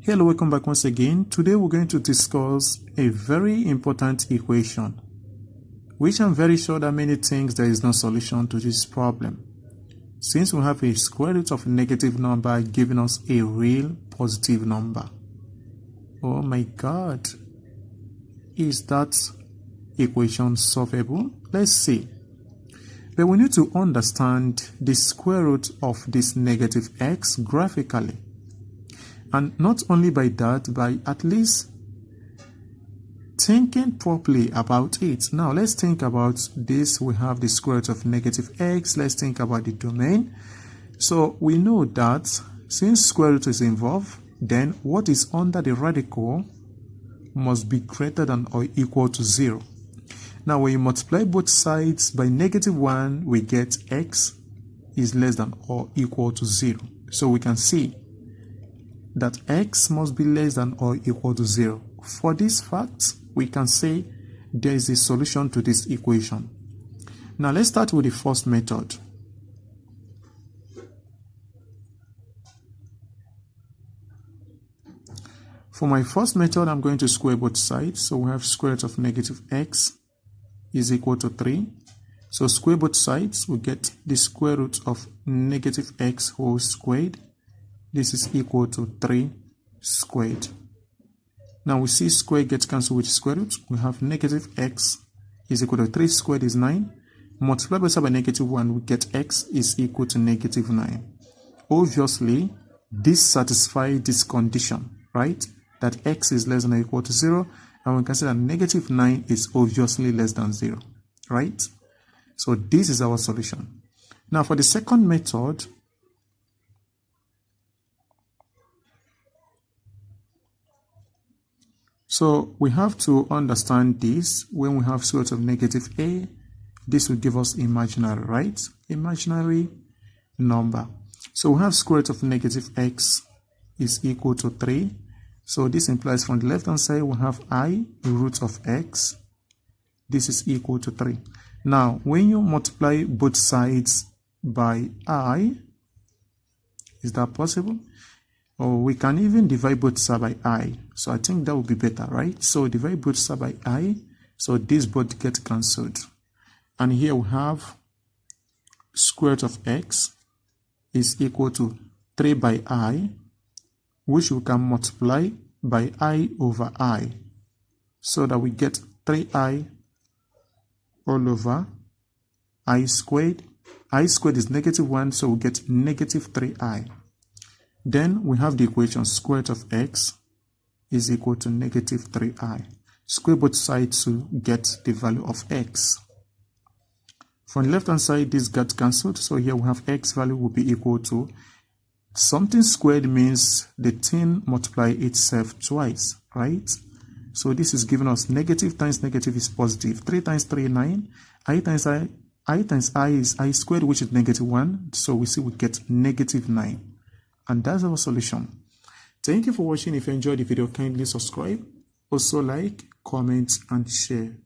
Hello, welcome back once again. Today we're going to discuss a very important equation, which I'm very sure that many think there is no solution to this problem. Since we have a square root of a negative number giving us a real positive number. Oh my God. Is that equation solvable? Let's see. But we need to understand the square root of this negative x graphically. And not only by that, by at least thinking properly about it. Now let's think about this. We have the square root of negative x. Let's think about the domain. So we know that since square root is involved, then what is under the radical must be greater than or equal to 0. Now when you multiply both sides by -1, we get x is less than or equal to 0. So we can see that x must be less than or equal to 0. For this fact, we can say there is a solution to this equation. Now let's start with the first method. For my first method, I'm going to square both sides. So we have square root of negative x is equal to 3. So square both sides, we get the square root of negative x whole squared. This is equal to 3 squared. Now we see square gets cancelled with square root. We have negative x is equal to 3 squared is 9. Multiply both sides by -1, we get x is equal to -9. Obviously, this satisfies this condition, right? That x is less than or equal to 0. And we can say that -9 is obviously less than 0, right? So this is our solution. Now for the second method, so we have to understand this. When we have square root of negative a, this will give us imaginary, right? Imaginary number. So we have square root of negative x is equal to 3. So this implies from the left hand side we have I root of x. This is equal to 3. Now when you multiply both sides by I, is that possible? Or we can even divide both sides by I. So I think that would be better, right? So divide both sides by I. So this both get cancelled. And here we have square root of x is equal to 3 by I, which we can multiply by I over I. So that we get 3i all over I squared. I squared is -1, so we get -3i. Then we have the equation square root of x is equal to -3i. Square both sides to get the value of x. From the left hand side, this got cancelled. So here we have x value will be equal to something squared means the thing multiply itself twice, right? So this is giving us negative times negative is positive. 3 times 3 is 9. I times I is I squared, which is -1. So we see we get -9. And that's our solution. Thank you for watching. If you enjoyed the video, kindly subscribe. Also like, comment, and share.